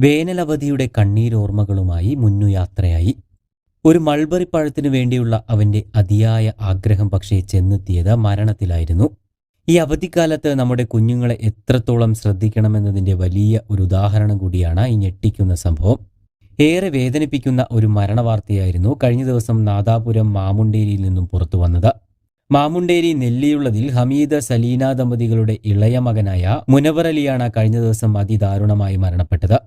വേനലവധിയുടെ കണ്ണീരോർമ്മകളുമായി മുന്നുയാത്രയായി. ഒരു മൾബറി പഴത്തിനു വേണ്ടിയുള്ള അവന്റെ അതിയായ ആഗ്രഹം പക്ഷേ ചെന്നെത്തിയത് മരണത്തിലായിരുന്നു. ഈ അവധിക്കാലത്ത് നമ്മുടെ കുഞ്ഞുങ്ങളെ എത്രത്തോളം ശ്രദ്ധിക്കണമെന്നതിൻ്റെ വലിയ ഒരു ഉദാഹരണം കൂടിയാണ് ഈ ഞെട്ടിക്കുന്ന സംഭവം. ഏറെ വേദനിപ്പിക്കുന്ന ഒരു മരണവാർത്തയായിരുന്നു കഴിഞ്ഞ ദിവസം നാദാപുരം മാമുണ്ടേരിയിൽ നിന്നും പുറത്തു വന്നത്. മാമുണ്ടേരി നെല്ലിയുള്ളതിൽ ഹമീദ് സലീന ദമ്പതികളുടെ ഇളയ മകനായ മുനവർ അലിയാണ് കഴിഞ്ഞ ദിവസം അതിദാരുണമായി മരണപ്പെട്ടത്.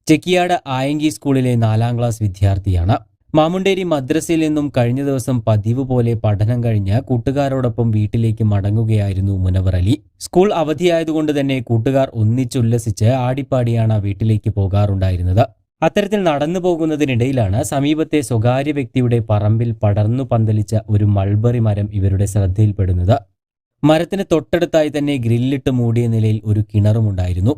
ചെക്കിയാട് ആയങ്കി സ്കൂളിലെ 4ാം ക്ലാസ് വിദ്യാർത്ഥിയാണ്. മാമുണ്ടേരി മദ്രസയിൽ നിന്നും കഴിഞ്ഞ ദിവസം പതിവ് പോലെ പഠനം കഴിഞ്ഞ് കൂട്ടുകാരോടൊപ്പം വീട്ടിലേക്ക് മടങ്ങുകയായിരുന്നു മുനവർ അലി. സ്കൂൾ അവധിയായതുകൊണ്ട് തന്നെ കൂട്ടുകാർ ഒന്നിച്ചുല്ലസിച്ച് ആടിപ്പാടിയാണ് വീട്ടിലേക്ക് പോകാറുണ്ടായിരുന്നത്. അത്തരത്തിൽ നടന്നു പോകുന്നതിനിടയിലാണ് സമീപത്തെ സ്വകാര്യ വ്യക്തിയുടെ പറമ്പിൽ പടർന്നു പന്തലിച്ച ഒരു മൾബറി മരം ഇവരുടെ ശ്രദ്ധയിൽപ്പെടുന്നത്. മരത്തിന് തൊട്ടടുത്തായി തന്നെ ഗ്രില്ലിട്ട് മൂടിയ നിലയിൽ ഒരു കിണറുമുണ്ടായിരുന്നു.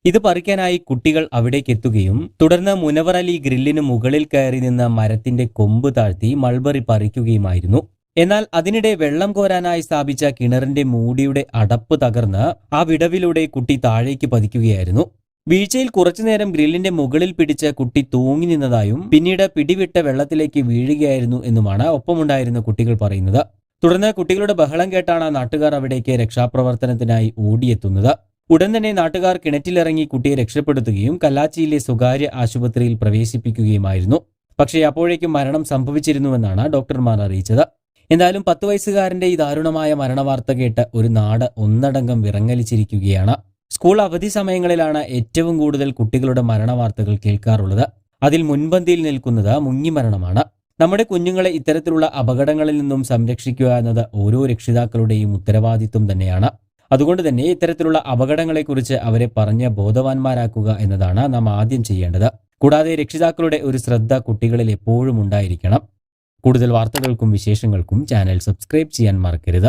ഇത് പറിക്കാനായി കുട്ടികൾ അവിടേക്ക് എത്തുകയും തുടർന്ന് മുനവർ അലി ഗ്രില്ലിന് മുകളിൽ കയറി നിന്ന് മരത്തിന്റെ കൊമ്പ് താഴ്ത്തി മൾബറി പറിക്കുകയുമായിരുന്നു. എന്നാൽ അതിനിടെ വെള്ളം കോരാനായി സ്ഥാപിച്ച കിണറിന്റെ മൂടിയുടെ അടപ്പ് തകർന്ന് ആ വിടവിലൂടെ കുട്ടി താഴേക്ക് പതിക്കുകയായിരുന്നു. വീഴ്ചയിൽ കുറച്ചുനേരം ഗ്രില്ലിന്റെ മുകളിൽ പിടിച്ച് കുട്ടി തൂങ്ങി നിന്നതായും പിന്നീട് പിടിവിട്ട വെള്ളത്തിലേക്ക് വീഴുകയായിരുന്നു എന്നുമാണ് ഒപ്പമുണ്ടായിരുന്ന കുട്ടികൾ പറയുന്നത്. തുടർന്ന് കുട്ടികളുടെ ബഹളം കേട്ടാണ് നാട്ടുകാർ അവിടേക്ക് രക്ഷാപ്രവർത്തനത്തിനായി ഓടിയെത്തുന്നത്. ഉടൻ തന്നെ നാട്ടുകാർ കിണറ്റിലിറങ്ങി കുട്ടിയെ രക്ഷപ്പെടുത്തുകയും കല്ലാച്ചിയിലെ സ്വകാര്യ ആശുപത്രിയിൽ പ്രവേശിപ്പിക്കുകയുമായിരുന്നു. പക്ഷേ അപ്പോഴേക്കും മരണം സംഭവിച്ചിരുന്നുവെന്നാണ് ഡോക്ടർമാർ അറിയിച്ചത്. എന്തായാലും 10 വയസ്സുകാരന്റെ ഈ ദാരുണമായ മരണവാർത്ത കേട്ട് ഒരു നാട് ഒന്നടങ്കം വിറങ്ങലിച്ചിരിക്കുകയാണ്. സ്കൂൾ അവധി സമയങ്ങളിലാണ് ഏറ്റവും കൂടുതൽ കുട്ടികളുടെ മരണവാർത്തകൾ കേൾക്കാറുള്ളത്. അതിൽ മുൻപന്തിയിൽ നിൽക്കുന്നത് മുങ്ങിമരണമാണ്. നമ്മുടെ കുഞ്ഞുങ്ങളെ ഇത്തരത്തിലുള്ള അപകടങ്ങളിൽ നിന്നും സംരക്ഷിക്കുക എന്നത് ഓരോ രക്ഷിതാക്കളുടെയും ഉത്തരവാദിത്വം തന്നെയാണ്. അതുകൊണ്ട് തന്നെ ഇത്തരത്തിലുള്ള അപകടങ്ങളെക്കുറിച്ച് അവരെ പറഞ്ഞ് ബോധവാന്മാരാക്കുക എന്നതാണ് നാം ആദ്യം ചെയ്യേണ്ടത്. കൂടാതെ രക്ഷിതാക്കളുടെ ഒരു ശ്രദ്ധ കുട്ടികളിൽ എപ്പോഴും ഉണ്ടായിരിക്കണം. കൂടുതൽ വാർത്തകൾക്കും വിശേഷങ്ങൾക്കും ചാനൽ സബ്സ്ക്രൈബ് ചെയ്യാൻ മറക്കരുത്.